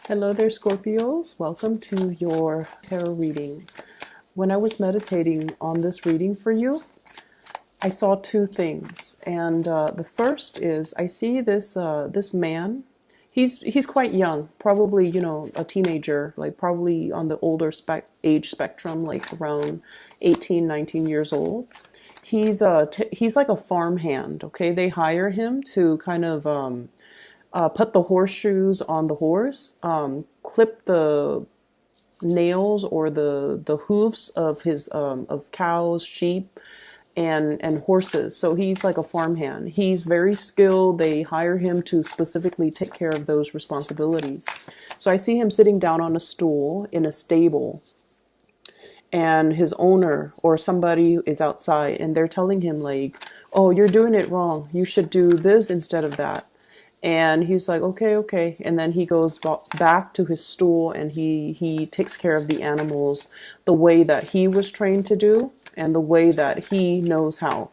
Hello there, Scorpios. Welcome to your tarot reading. When I was meditating on this reading for you, I saw two things, and the first is I see this man. He's quite young, probably a teenager, like probably on the older age spectrum, like around 18, 19 years old. He's like a farmhand. Okay, they hire him to kind of put the horseshoes on the horse, clip the nails or the hooves of his of cows, sheep, and horses. So he's like a farmhand. He's very skilled. They hire him to specifically take care of those responsibilities. So I see him sitting down on a stool in a stable, and his owner or somebody is outside, and they're telling him like, "Oh, you're doing it wrong. You should do this instead of that." And he's like, okay, okay. And then he goes back to his stool, and he takes care of the animals the way that he was trained to do and the way that he knows how.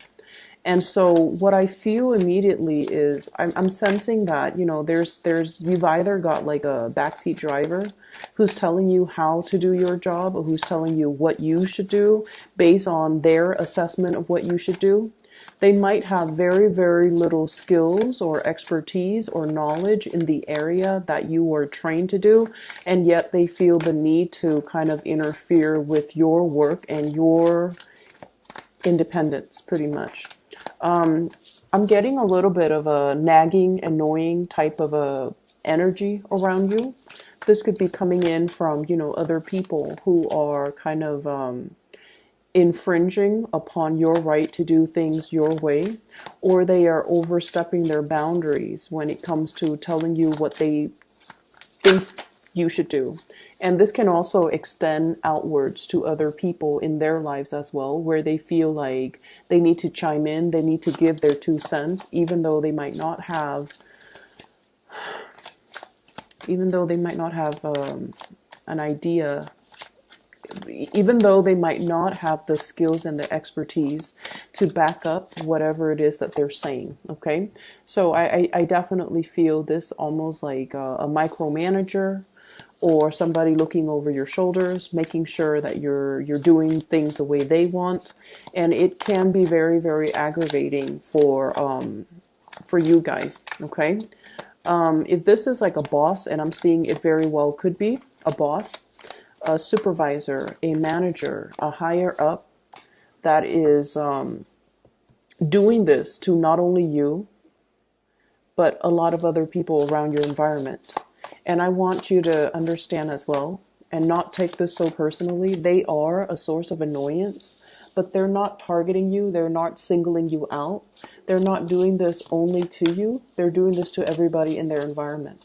And so what I feel immediately is I'm sensing that, you've either got like a backseat driver who's telling you how to do your job, or who's telling you what you should do based on their assessment of what you should do. They might have very, very little skills or expertise or knowledge in the area that you were trained to do, and yet they feel the need to kind of interfere with your work and your independence, pretty much. I'm getting a little bit of a nagging, annoying type of a energy around you. This could be coming in from, other people who are kind of infringing upon your right to do things your way, or they are overstepping their boundaries when it comes to telling you what they think you should do. And this can also extend outwards to other people in their lives as well, where they feel like they need to chime in, they need to give their 2 cents, even though they might not have an idea, even though they might not have the skills and the expertise to back up whatever it is that they're saying. Okay, so I definitely feel this almost like a micromanager, or somebody looking over your shoulders, making sure that you're doing things the way they want. And it can be very, very aggravating for you guys. Okay, if this is like a boss, and I'm seeing it very well could be a boss, a supervisor, a manager, a higher up that is doing this to not only you, but a lot of other people around your environment. And I want you to understand as well, and not take this so personally. They are a source of annoyance, but they're not targeting you. They're not singling you out. They're not doing this only to you. They're doing this to everybody in their environment.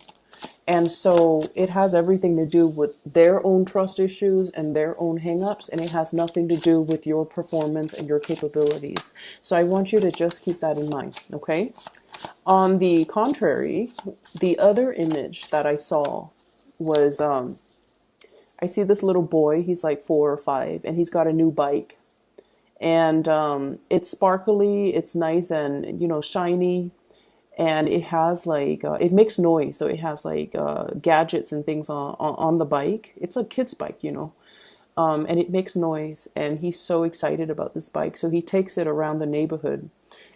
And so it has everything to do with their own trust issues and their own hangups, and it has nothing to do with your performance and your capabilities. So I want you to just keep that in mind, okay? On the contrary, the other image that I saw was I see this little boy. He's like 4 or 5, and he's got a new bike. And it's sparkly, it's nice and, shiny. And it has like, it makes noise. So it has like gadgets and things on the bike. It's a kid's bike, and it makes noise. And he's so excited about this bike. So he takes it around the neighborhood.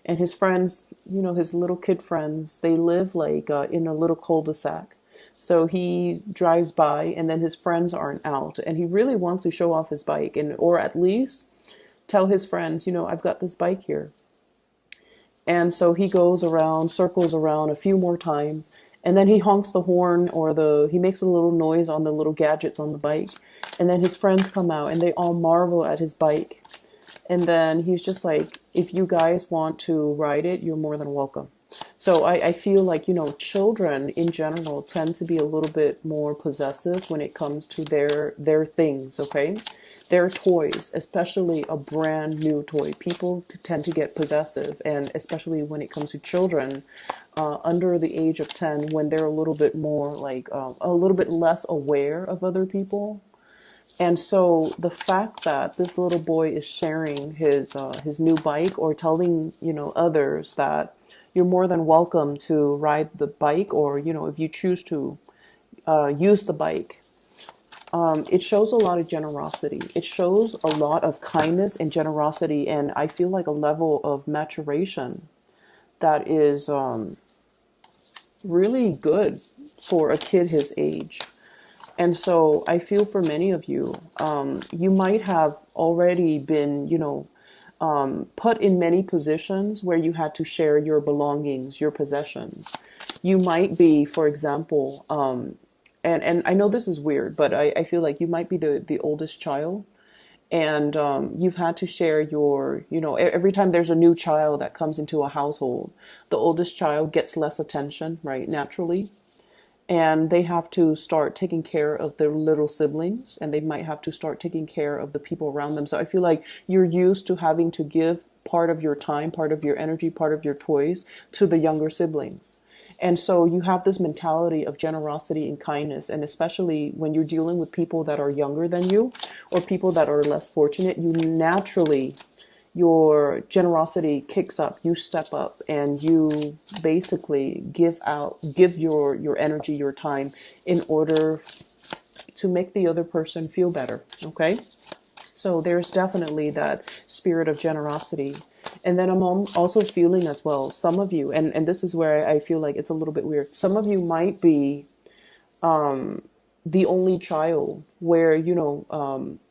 And his friends, his little kid friends, they live like in a little cul-de-sac. So he drives by, and then his friends aren't out. And he really wants to show off his bike, or at least tell his friends, I've got this bike here. And so he goes around, circles around a few more times, and then he honks the horn, or he makes a little noise on the little gadgets on the bike. And then his friends come out, and they all marvel at his bike. And then he's just like, if you guys want to ride it, you're more than welcome. So I feel like, children in general tend to be a little bit more possessive when it comes to their things, okay? Their toys, especially a brand new toy. People tend to get possessive, and especially when it comes to children under the age of 10, when they're a little bit more like, a little bit less aware of other people. And so the fact that this little boy is sharing his new bike, or telling, others that you're more than welcome to ride the bike, or, if you choose to use the bike. It shows a lot of generosity. It shows a lot of kindness and generosity, and I feel like a level of maturation that is really good for a kid his age. And so I feel for many of you, you might have already been, put in many positions where you had to share your belongings, your possessions. You might be, for example, and I know this is weird, but I feel like you might be the oldest child. And you've had to share your, every time there's a new child that comes into a household, the oldest child gets less attention, right, naturally. And they have to start taking care of their little siblings, and they might have to start taking care of the people around them. So I feel like you're used to having to give part of your time, part of your energy, part of your toys to the younger siblings. And so you have this mentality of generosity and kindness. And especially when you're dealing with people that are younger than you or people that are less fortunate, you naturally, your generosity kicks up. You step up and you basically give your energy, your time in order to make the other person feel better. Okay. So there's definitely that spirit of generosity. And then I'm also feeling as well, some of you, and this is where I feel like it's a little bit weird. Some of you might be the only child where,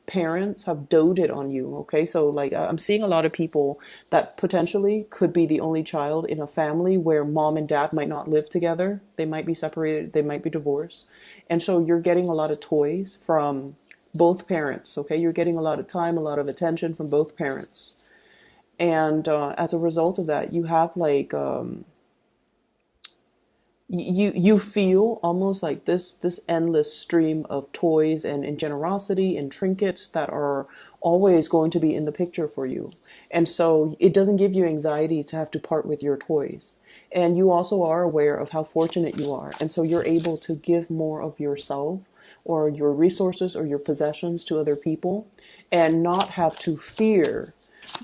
parents have doted on you. Okay. So like I'm seeing a lot of people that potentially could be the only child in a family where mom and dad might not live together. They might be separated. They might be divorced. And so you're getting a lot of toys from both parents. Okay. You're getting a lot of time, a lot of attention from both parents. And as a result of that, you have like you feel almost like this endless stream of toys and generosity and trinkets that are always going to be in the picture for you. And so it doesn't give you anxiety to have to part with your toys. And you also are aware of how fortunate you are. And so you're able to give more of yourself or your resources or your possessions to other people and not have to fear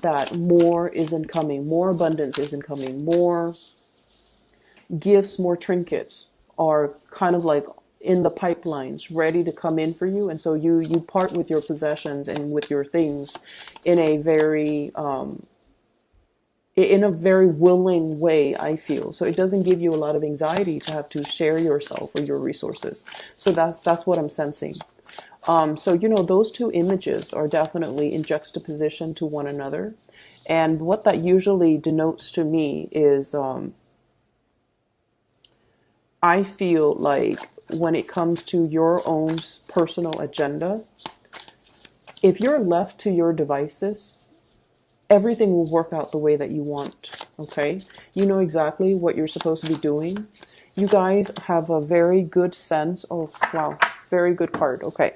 that more isn't coming, more abundance isn't coming, more gifts, more trinkets are kind of like in the pipelines ready to come in for you. And so you part with your possessions and with your things in a very willing way, I feel. So it doesn't give you a lot of anxiety to have to share yourself or your resources. So that's what I'm sensing. So those two images are definitely in juxtaposition to one another. And what that usually denotes to me is I feel like when it comes to your own personal agenda, if you're left to your devices, everything will work out the way that you want. Okay? You know exactly what you're supposed to be doing. You guys have a very good sense. Oh, wow. Very good card. Okay.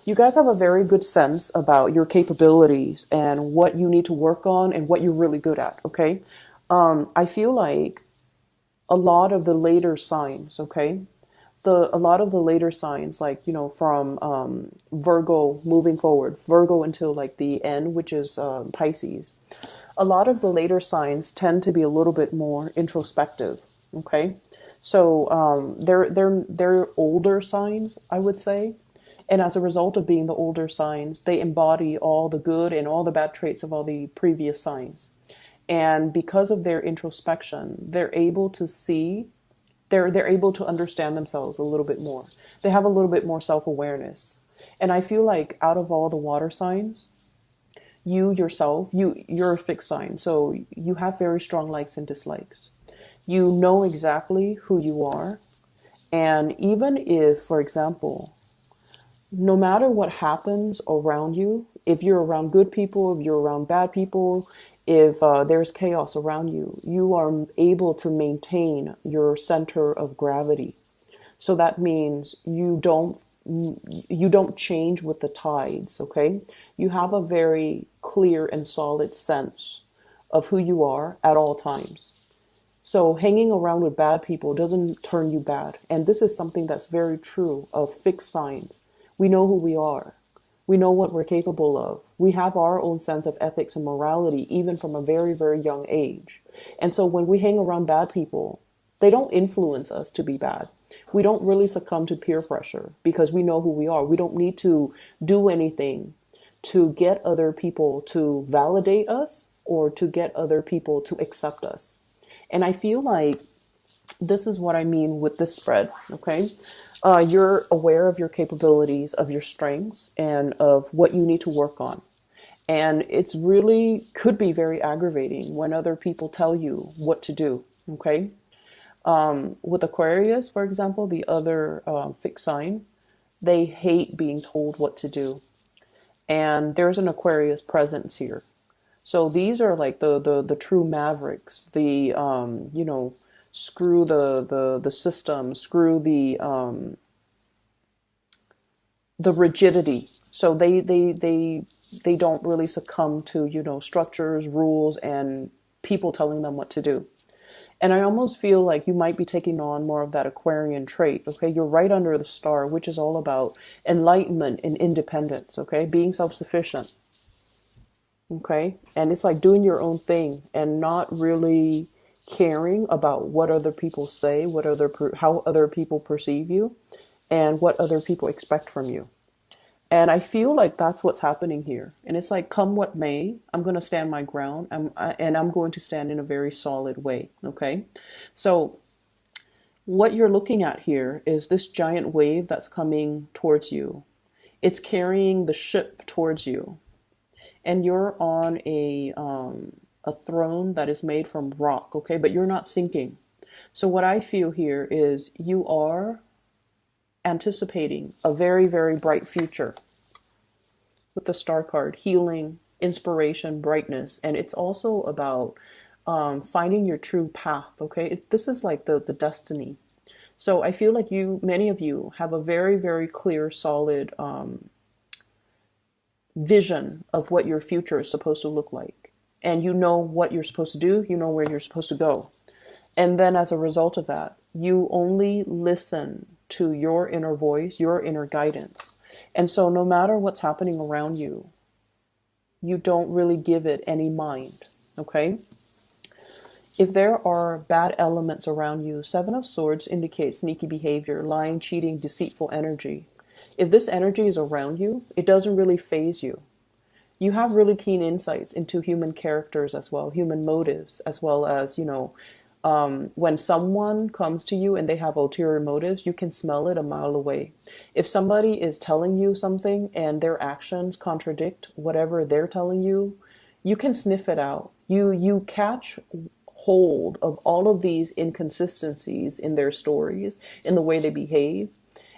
You guys have a very good sense about your capabilities and what you need to work on and what you're really good at. Okay? I feel like a lot of the later signs, okay? A lot of the later signs, like, from Virgo moving forward, Virgo until like the end, which is Pisces. A lot of the later signs tend to be a little bit more introspective, okay? So they're older signs, I would say. And as a result of being the older signs, they embody all the good and all the bad traits of all the previous signs. And because of their introspection, they're able to see, they're able to understand themselves a little bit more. They have a little bit more self-awareness. And I feel like out of all the water signs, you yourself, you're a fixed sign. So you have very strong likes and dislikes. You know exactly who you are. And even if, for example, no matter what happens around you, if you're around good people, if you're around bad people, if there's chaos around you, you are able to maintain your center of gravity. So that means you don't change with the tides, okay? You have a very clear and solid sense of who you are at all times. So hanging around with bad people doesn't turn you bad. And this is something that's very true of fixed signs. We know who we are. We know what we're capable of. We have our own sense of ethics and morality, even from a very, very young age. And so when we hang around bad people, they don't influence us to be bad. We don't really succumb to peer pressure because we know who we are. We don't need to do anything to get other people to validate us or to get other people to accept us. And I feel like this is what I mean with this spread, okay? You're aware of your capabilities, of your strengths, and of what you need to work on. And it's really could be very aggravating when other people tell you what to do, okay? With Aquarius, for example, the other fixed sign, they hate being told what to do. And there's an Aquarius presence here. So these are like the true mavericks, the screw the system, screw the rigidity. So they don't really succumb to, structures, rules, and people telling them what to do. And I almost feel like you might be taking on more of that Aquarian trait. Okay, you're right under the star, which is all about enlightenment and independence. Okay, being self-sufficient. Okay, and it's like doing your own thing and not really caring about what other people say, how other people perceive you, and what other people expect from you. And I feel like that's what's happening here. And it's like, come what may, I'm going to stand my ground, and I'm going to stand in a very solid way. Okay, so what you're looking at here is this giant wave that's coming towards you. It's carrying the ship towards you. And you're on a throne that is made from rock, okay? But you're not sinking. So what I feel here is you are anticipating a very, very bright future with the star card, healing, inspiration, brightness. And it's also about finding your true path, okay? This is like the destiny. So I feel like many of you have a very, very clear, solid vision of what your future is supposed to look like. And you know what you're supposed to do, you know where you're supposed to go. And then as a result of that, you only listen to your inner voice, your inner guidance. And so no matter what's happening around you, you don't really give it any mind, okay? If there are bad elements around you, Seven of Swords indicates sneaky behavior, lying, cheating, deceitful energy. If this energy is around you, it doesn't really faze you. You have really keen insights into human characters as well, human motives, as well as, when someone comes to you and they have ulterior motives, you can smell it a mile away. If somebody is telling you something and their actions contradict whatever they're telling you, you can sniff it out. You catch hold of all of these inconsistencies in their stories, in the way they behave.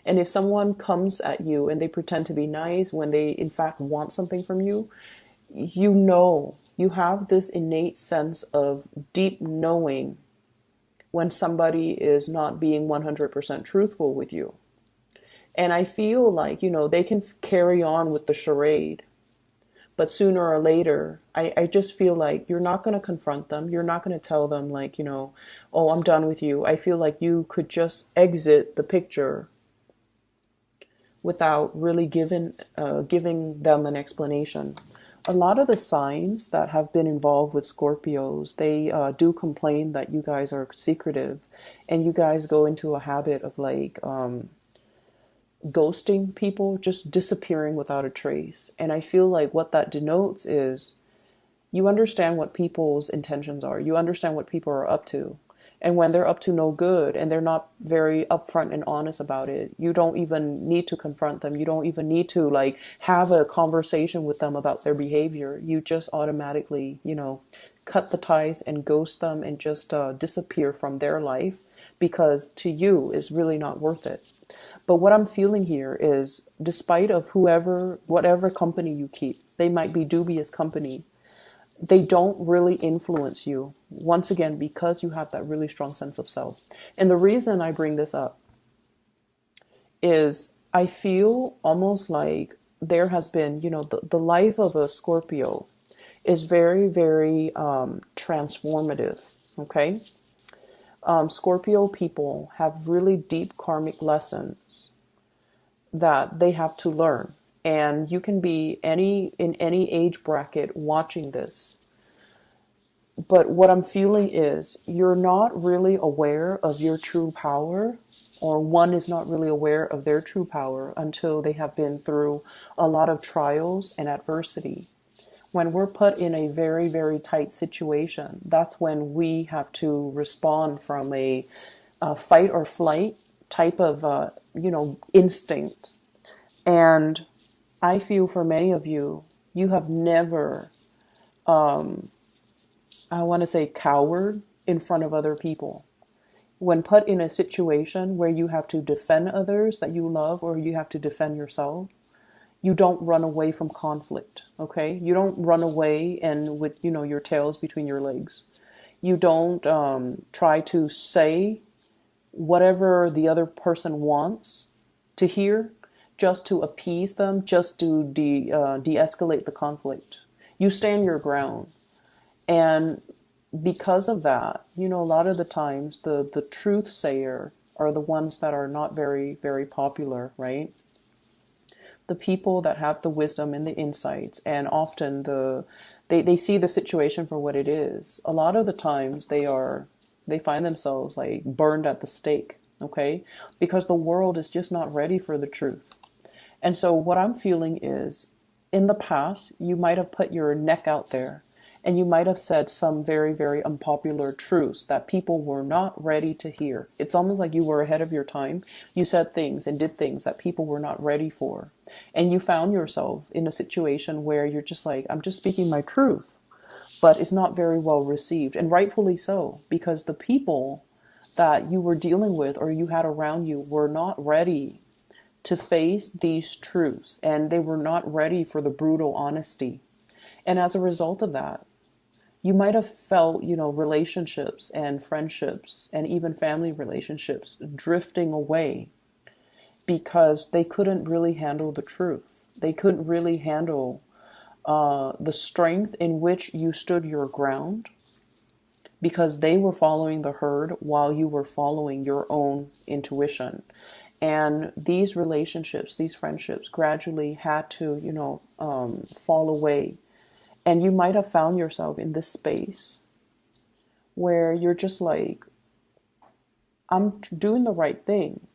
And if someone comes at you and they pretend to be nice when they in fact want something from you, you have this innate sense of deep knowing when somebody is not being 100% truthful with you. And I feel like, they can carry on with the charade, but sooner or later, I just feel like you're not going to confront them. You're not going to tell them like, oh, I'm done with you. I feel like you could just exit the picture without really giving them an explanation. A lot of the signs that have been involved with Scorpios, they do complain that you guys are secretive, and you guys go into a habit of like ghosting people, just disappearing without a trace. And I feel like what that denotes is you understand what people's intentions are. You understand what people are up to. And when they're up to no good and they're not very upfront and honest about it, you don't even need to confront them. You don't even need to like have a conversation with them about their behavior. You just automatically, cut the ties and ghost them and just disappear from their life, because to you is really not worth it. But what I'm feeling here is, despite of whatever company you keep, they might be dubious company. They don't really influence you, once again, because you have that really strong sense of self. And the reason I bring this up is I feel almost like there has been, the life of a Scorpio is very, very transformative, okay? Scorpio people have really deep karmic lessons that they have to learn. And you can be in any age bracket watching this. But what I'm feeling is you're not really aware of your true power, or one is not really aware of their true power until they have been through a lot of trials and adversity. When we're put in a very, very tight situation, that's when we have to respond from a fight or flight type of, instinct. And I feel for many of you, you have never, I want to say, cowered in front of other people. When put in a situation where you have to defend others that you love, or you have to defend yourself, you don't run away from conflict, okay? You don't run away and with, your tails between your legs. You don't try to say whatever the other person wants to hear just to appease them, just to de-escalate the conflict. You stand your ground. And because of that, a lot of the times the truth sayer are the ones that are not very, very popular, right? The people that have the wisdom and the insights, and often they see the situation for what it is. A lot of the times they find themselves like burned at the stake, okay? Because the world is just not ready for the truth. And so what I'm feeling is, in the past, you might have put your neck out there and you might have said some very, very unpopular truths that people were not ready to hear. It's almost like you were ahead of your time. You said things and did things that people were not ready for. And you found yourself in a situation where you're just like, I'm just speaking my truth. But it's not very well received. And rightfully so, because the people that you were dealing with or you had around you were not ready to face these truths. And they were not ready for the brutal honesty. And as a result of that, you might have felt, relationships and friendships and even family relationships drifting away because they couldn't really handle the truth. They couldn't really handle the strength in which you stood your ground, because they were following the herd while you were following your own intuition. And these relationships, these friendships gradually had to, fall away. And you might have found yourself in this space where you're just like, I'm doing the right thing,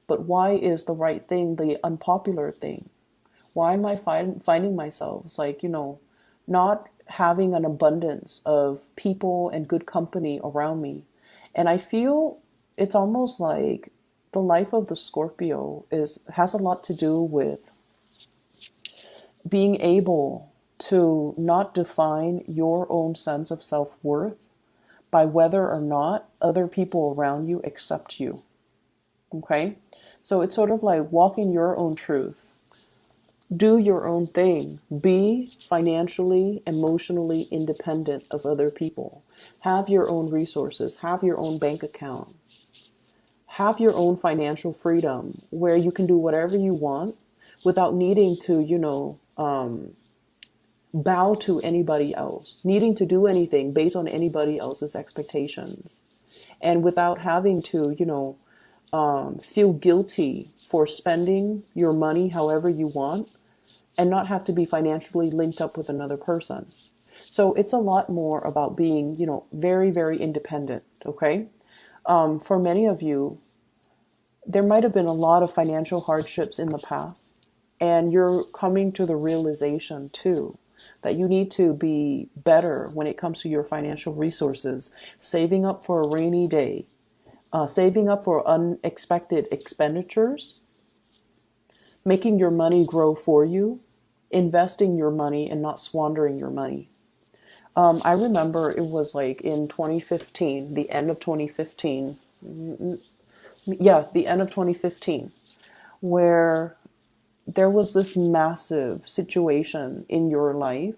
but why is the right thing the unpopular thing? Why am I finding myself? It's like, not having an abundance of people and good company around me. And I feel it's almost like the life of the Scorpio has a lot to do with being able to not define your own sense of self-worth by whether or not other people around you accept you. Okay? So it's sort of like walking your own truth. Do your own thing. Be financially, emotionally independent of other people. Have your own resources. Have your own bank account. Have your own financial freedom where you can do whatever you want without needing to, bow to anybody else, needing to do anything based on anybody else's expectations, and without having to, feel guilty for spending your money however you want and not have to be financially linked up with another person. So it's a lot more about being, very, very independent. Okay. For many of you, there might have been a lot of financial hardships in the past, and you're coming to the realization too that you need to be better when it comes to your financial resources, saving up for a rainy day, saving up for unexpected expenditures, making your money grow for you, investing your money and not squandering your money. I remember it was like in 2015, the end of 2015. Yeah, the end of 2015, where there was this massive situation in your life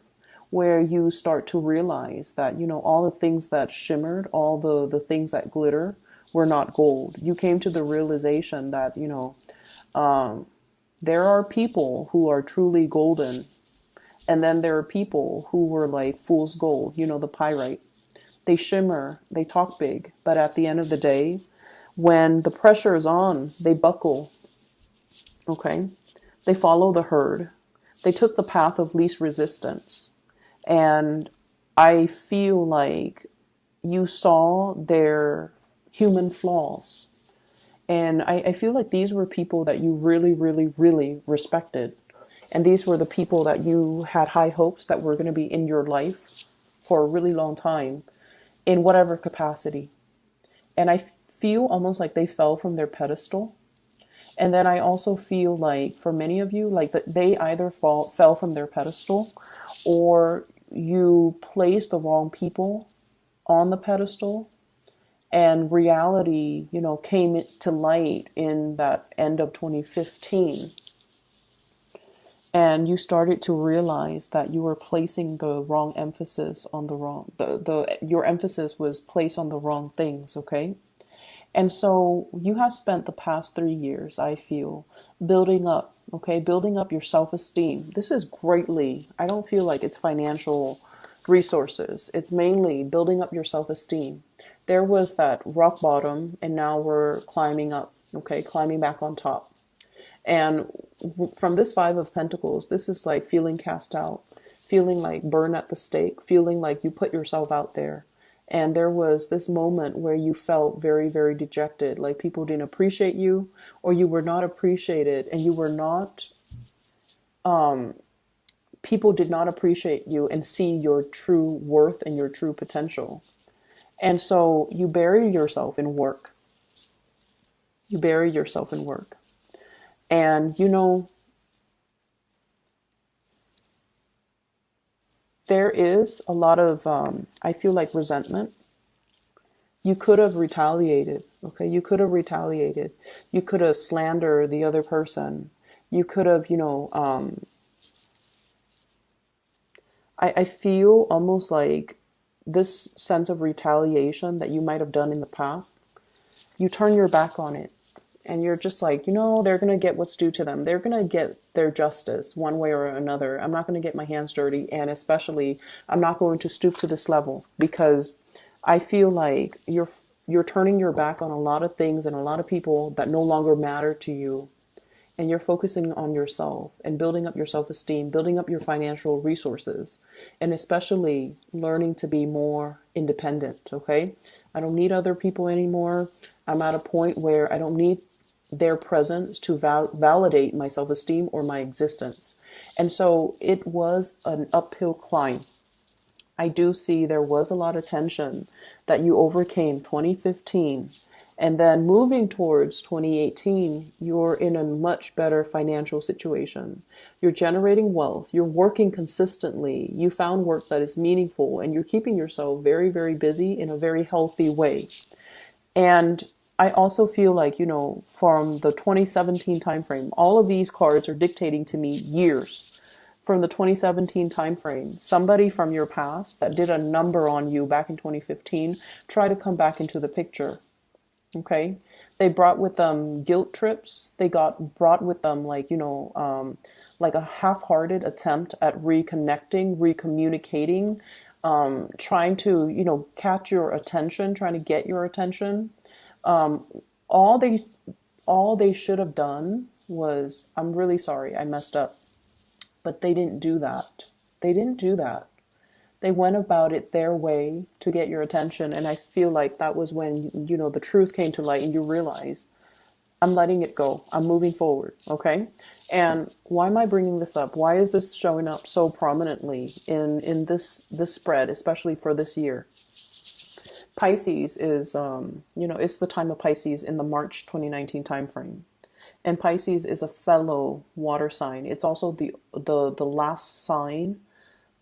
where you start to realize that, all the things that shimmered, all the things that glitter were not gold. You came to the realization that, there are people who are truly golden. And then there are people who were like fool's gold, the pyrite. They shimmer, they talk big, but at the end of the day, when the pressure is on, they buckle. Okay? They follow the herd. They took the path of least resistance. And I feel like you saw their human flaws. And I feel like these were people that you really, really, really respected. And these were the people that you had high hopes that were going to be in your life for a really long time, in whatever capacity. And I feel almost like they fell from their pedestal. And then I also feel like for many of you, like that they either fell from their pedestal, or you placed the wrong people on the pedestal, and reality, came to light in that end of 2015. And you started to realize that you were placing the wrong emphasis on the wrong, your emphasis was placed on the wrong things, okay? And so you have spent the past 3 years, I feel, building up, okay, building up your self-esteem. This is greatly, I don't feel like it's financial resources. It's mainly building up your self-esteem. There was that rock bottom, and now we're climbing up, okay, climbing back on top. And from this Five of Pentacles, this is like feeling cast out, feeling like burned at the stake, feeling like you put yourself out there. And there was this moment where you felt very, very dejected, like people didn't appreciate you, or you were not appreciated, and you were not, people did not appreciate you and see your true worth and your true potential. And so you bury yourself in work. You bury yourself in work. And, there is a lot of, I feel like, resentment. You could have retaliated, okay? You could have retaliated. You could have slandered the other person. You could have, I feel almost like this sense of retaliation that you might have done in the past, you turn your back on it. And you're just like, they're going to get what's due to them. They're going to get their justice one way or another. I'm not going to get my hands dirty. And especially, I'm not going to stoop to this level, because I feel like you're turning your back on a lot of things and a lot of people that no longer matter to you. And you're focusing on yourself and building up your self-esteem, building up your financial resources, and especially learning to be more independent, okay? I don't need other people anymore. I'm at a point where I don't need their presence to validate my self-esteem or my existence. And so it was an uphill climb. I do see there was a lot of tension that you overcame 2015. And then moving towards 2018, you're in a much better financial situation. You're generating wealth. You're working consistently. You found work that is meaningful, and you're keeping yourself very, very busy in a very healthy way. And I also feel like, from the 2017 timeframe, all of these cards are dictating to me years. From the 2017 timeframe, somebody from your past that did a number on you back in 2015 try to come back into the picture. Okay, they brought with them guilt trips. They brought with them like a half-hearted attempt at reconnecting, recommunicating, trying to catch your attention, trying to get your attention. All they should have done was, I'm really sorry, I messed up, but they didn't do that. They didn't do that. They went about it their way to get your attention. And I feel like that was when, the truth came to light and you realize, I'm letting it go. I'm moving forward. Okay. And why am I bringing this up? Why is this showing up so prominently in this spread, especially for this year? Pisces is, it's the time of Pisces in the March 2019 timeframe. And Pisces is a fellow water sign. It's also the last sign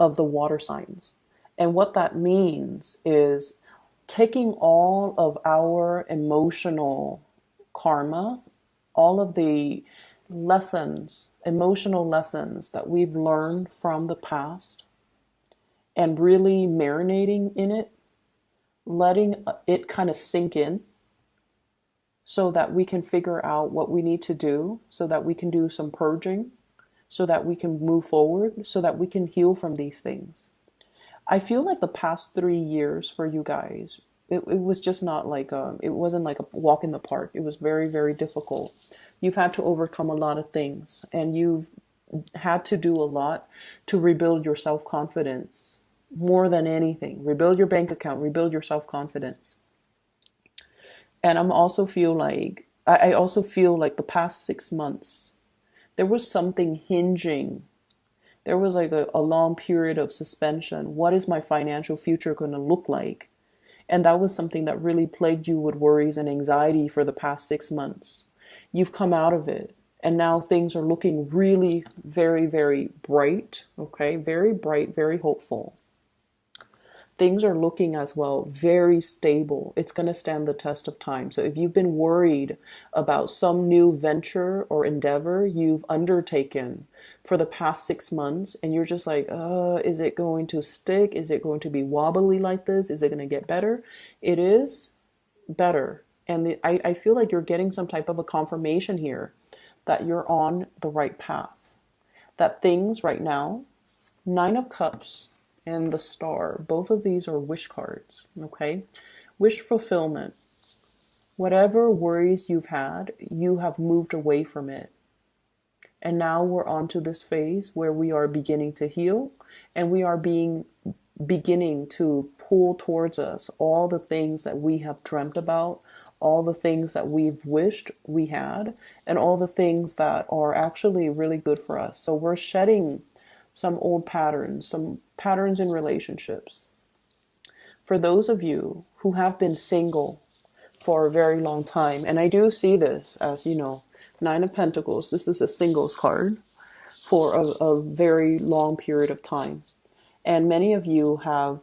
of the water signs. And what that means is taking all of our emotional karma, all of the lessons, emotional lessons that we've learned from the past, and really marinating in it, letting it kind of sink in, so that we can figure out what we need to do, so that we can do some purging, so that we can move forward, so that we can heal from these things. I feel like the past 3 years for you guys, it was just not like, it wasn't like a walk in the park. It was very, very difficult. You've had to overcome a lot of things, and you've had to do a lot to rebuild your self-confidence. more than anything. Rebuild your bank account, rebuild your self-confidence. And I also feel like the past 6 months, there was something hinging. There was like a long period of suspension. What is my financial future going to look like? And that was something that really plagued you with worries and anxiety for the past 6 months. You've come out of it. And now things are looking really very, very bright. Okay. Very bright, very hopeful. Things are looking as well very stable. It's going to stand the test of time. So if you've been worried about some new venture or endeavor you've undertaken for the past 6 months, and you're just like, is it going to stick? Is it going to be wobbly like this? Is it going to get better? It is better. And I feel like you're getting some type of a confirmation here that you're on the right path. That things right now, Nine of Cups and the Star, both of these are wish cards, okay? Wish fulfillment. Whatever worries you've had, you have moved away from it. And now we're on to this phase where we are beginning to heal, and we are beginning to pull towards us all the things that we have dreamt about, all the things that we've wished we had, and all the things that are actually really good for us. So we're shedding some old patterns, some patterns in relationships. For those of you who have been single for a very long time, and I do see this as, Nine of Pentacles, this is a singles card for a very long period of time. And many of you have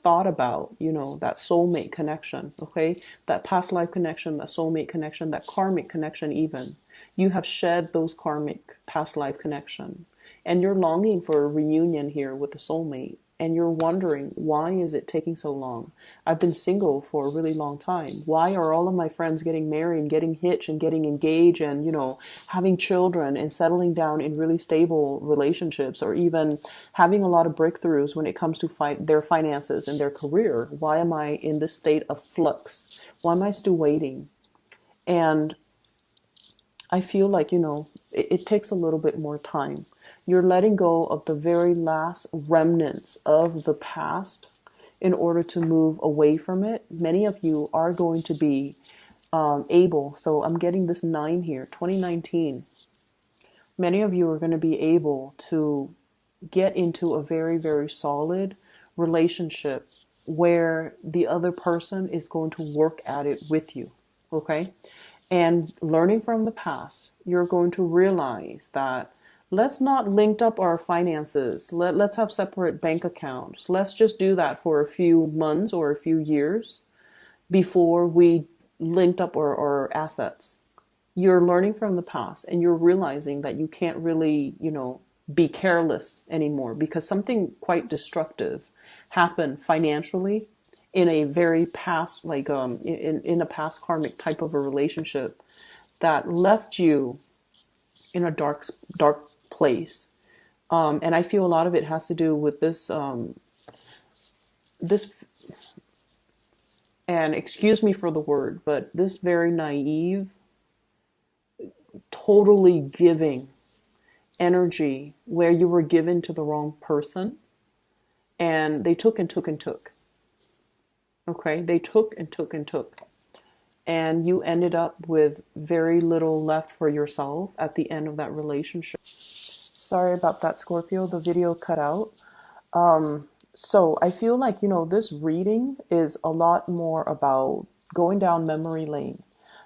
thought about, that soulmate connection, okay? That past life connection, that soulmate connection, that karmic connection even. You have shed those karmic past life connection. And you're longing for a reunion here with the soulmate. And you're wondering, why is it taking so long? I've been single for a really long time. Why are all of my friends getting married and getting hitched and getting engaged and, having children and settling down in really stable relationships, or even having a lot of breakthroughs when it comes to their finances and their career? Why am I in this state of flux? Why am I still waiting? And I feel like, it takes a little bit more time. You're letting go of the very last remnants of the past in order to move away from it. Many of you are going to be able, so I'm getting this 9 here, 2019. Many of you are going to be able to get into a very, very solid relationship where the other person is going to work at it with you, okay? And learning from the past, you're going to realize that let's not link up our finances. Let's have separate bank accounts. Let's just do that for a few months or a few years before we linked up our assets. You're learning from the past, and you're realizing that you can't really, be careless anymore, because something quite destructive happened financially in a very past, in a past karmic type of a relationship that left you in a dark place. And I feel a lot of it has to do with this, and excuse me for the word, but this very naive, totally giving energy where you were given to the wrong person, and they took and took and took. Okay, they took and took and took. And you ended up with very little left for yourself at the end of that relationship. Sorry about that, Scorpio. The video cut out. So I feel like, this reading is a lot more about going down memory lane,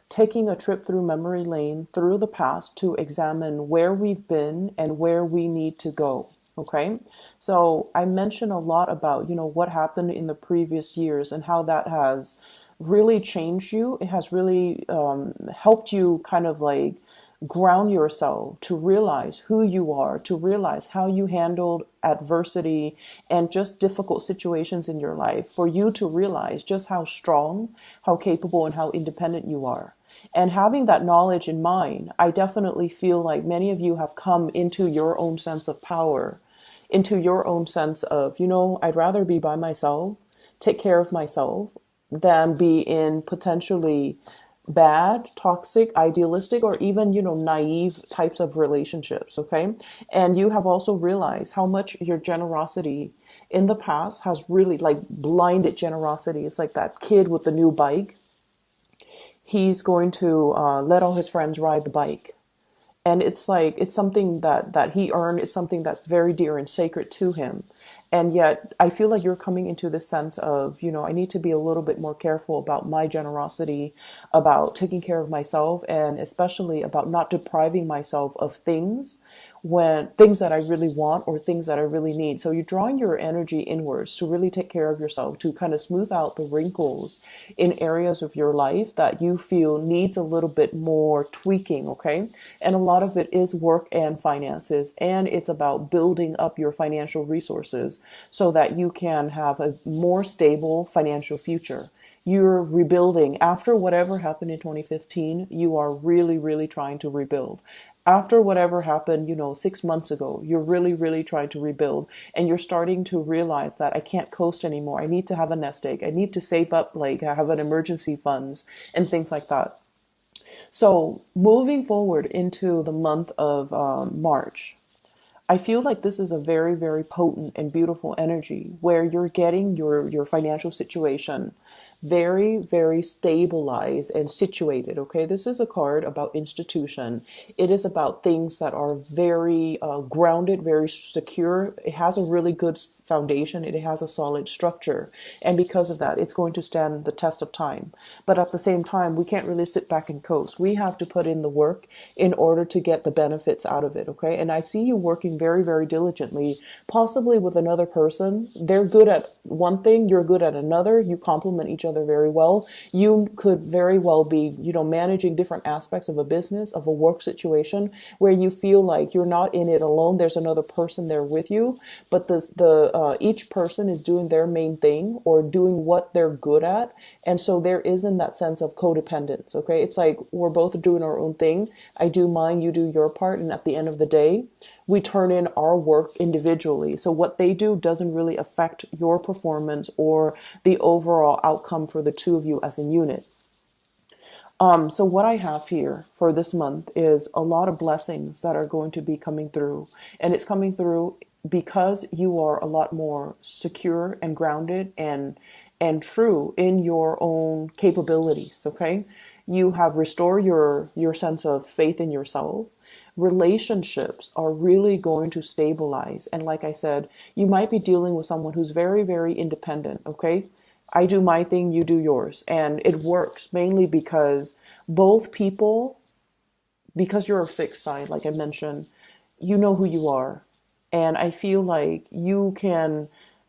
taking a trip through memory lane, through the past, to examine where we've been and where we need to go. Okay, so I mentioned a lot about, what happened in the previous years and how that has really changed you. It has really helped you kind of like ground yourself to realize who you are, to realize how you handled adversity and just difficult situations in your life, for you to realize just how strong, how capable, and how independent you are. And having that knowledge in mind, I definitely feel like many of you have come into your own sense of power, into your own sense of, I'd rather be by myself, take care of myself, than be in potentially bad, toxic, idealistic, or even, naive types of relationships. Okay. And you have also realized how much your generosity in the past has really like blinded generosity. It's like that kid with the new bike. He's going to let all his friends ride the bike. And it's like, it's something that he earned. It's something that's very dear and sacred to him. And yet I feel like you're coming into this sense of, I need to be a little bit more careful about my generosity, about taking care of myself, and especially about not depriving myself of things, when things that I really want or things that I really need. So you're drawing your energy inwards to really take care of yourself, to kind of smooth out the wrinkles in areas of your life that you feel needs a little bit more tweaking, okay? And a lot of it is work and finances, and it's about building up your financial resources so that you can have a more stable financial future. You're rebuilding after whatever happened in 2015. You are really, really trying to rebuild. After whatever happened, 6 months ago, you're really, really trying to rebuild, and you're starting to realize that I can't coast anymore. I need to have a nest egg. I need to save up, like I have an emergency funds and things like that. So moving forward into the month of March, I feel like this is a very, very potent and beautiful energy where you're getting your financial situation very, very stabilized and situated. Okay, this is a card about institution. It is about things that are very grounded, very secure. It has a really good foundation. It has a solid structure, and because of that, it's going to stand the test of time. But at the same time, we can't really sit back and coast. We have to put in the work in order to get the benefits out of it. Okay, and I see you working very, very diligently, possibly with another person. They're good at one thing, you're good at another. You complement each other very well. You could very well be, managing different aspects of a business, of a work situation, where you feel like you're not in it alone. There's another person there with you, but the each person is doing their main thing or doing what they're good at, and so there isn't that sense of codependence. Okay, it's like we're both doing our own thing. I do mine, you do your part, and at the end of the day, we turn in our work individually. So what they do doesn't really affect your performance or the overall outcome for the two of you as a unit. So what I have here for this month is a lot of blessings that are going to be coming through. And it's coming through because you are a lot more secure and grounded and true in your own capabilities, okay? You have restored your sense of faith in yourself. Relationships are really going to stabilize. And like I said, you might be dealing with someone who's very, very independent, okay? I do my thing, you do yours. And it works mainly because both people, because you're a fixed sign, like I mentioned, you know who you are. And I feel like you can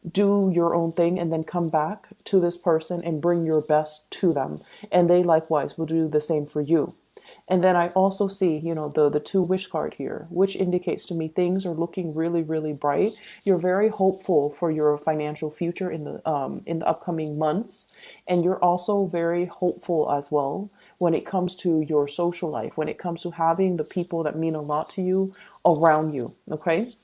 do your own thing and then come back to this person and bring your best to them. And they likewise will do the same for you. And then I also see, the two wish card here, which indicates to me things are looking really, really bright. You're very hopeful for your financial future in the upcoming months. And you're also very hopeful as well when it comes to your social life, when it comes to having the people that mean a lot to you around you. Okay.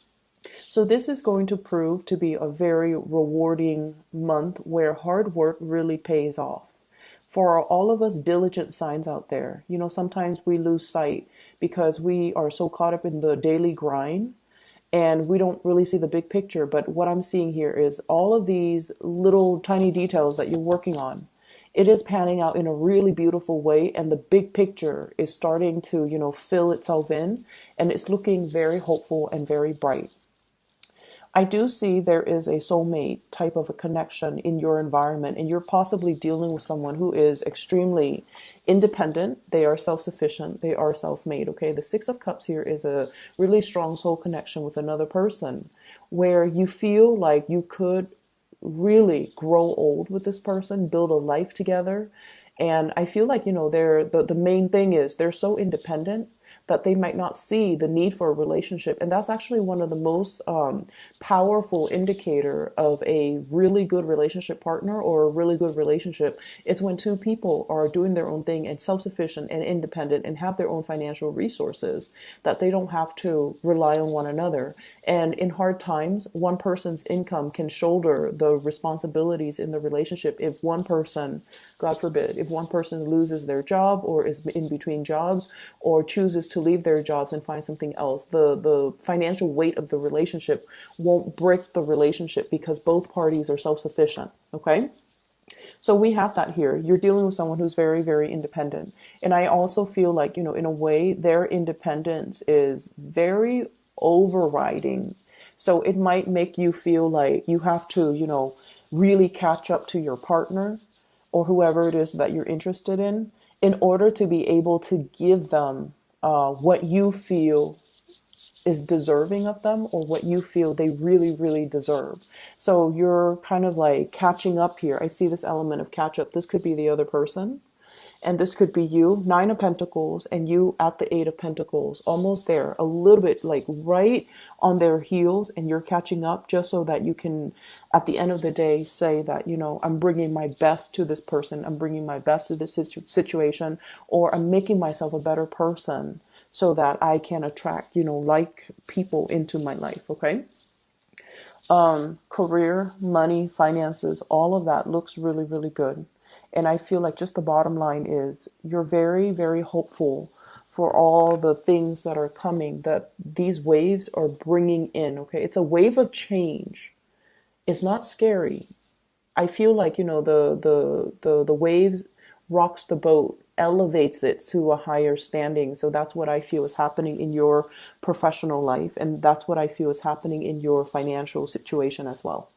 So this is going to prove to be a very rewarding month where hard work really pays off. For all of us diligent signs out there, sometimes we lose sight because we are so caught up in the daily grind and we don't really see the big picture. But what I'm seeing here is all of these little tiny details that you're working on. It is panning out in a really beautiful way, and the big picture is starting to, fill itself in, and it's looking very hopeful and very bright. I do see there is a soulmate type of a connection in your environment, and you're possibly dealing with someone who is extremely independent. They are self-sufficient. They are self-made. Okay. The Six of Cups here is a really strong soul connection with another person where you feel like you could really grow old with this person, build a life together. And I feel like, the main thing is they're so independent that they might not see the need for a relationship. And that's actually one of the most powerful indicator of a really good relationship partner or a really good relationship. It's when two people are doing their own thing and self-sufficient and independent and have their own financial resources, that they don't have to rely on one another. And in hard times, one person's income can shoulder the responsibilities in the relationship. If one person, God forbid, if one person loses their job or is in between jobs or chooses to to leave their jobs and find something else. The financial weight of the relationship won't break the relationship because both parties are self-sufficient. Okay. So we have that here. You're dealing with someone who's very, very independent. And I also feel like, you know, in a way, their independence is very overriding. So it might make you feel like you have to, you know, really catch up to your partner or whoever it is that you're interested in order to be able to give them what you feel is deserving of them or what you feel they really, really deserve. So you're kind of like catching up here. I see this element of catch up. This could be the other person. And this could be you, Nine of Pentacles, and you at the Eight of Pentacles, almost there, a little bit like right on their heels, and you're catching up just so that you can, at the end of the day, say that, you know, I'm bringing my best to this person, I'm bringing my best to this situation, or I'm making myself a better person so that I can attract, you know, like people into my life, okay? Career, money, finances, all of that looks really, really good. And I feel like just the bottom line is you're very, very hopeful for all the things that are coming, that these waves are bringing in, okay? It's a wave of change. It's not scary. I feel like, you know, the waves rocks the boat, elevates it to a higher standing. So that's what I feel is happening in your professional life. And that's what I feel is happening in your financial situation as well.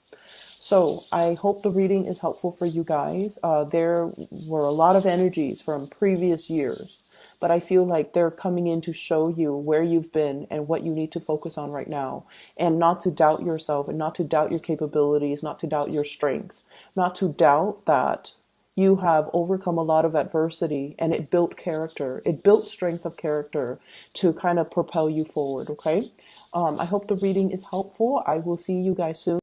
So I hope the reading is helpful for you guys. There were a lot of energies from previous years, but I feel like they're coming in to show you where you've been and what you need to focus on right now, and not to doubt yourself and not to doubt your capabilities, not to doubt your strength, not to doubt that you have overcome a lot of adversity and it built character. It built strength of character to kind of propel you forward. Okay. I hope the reading is helpful. I will see you guys soon.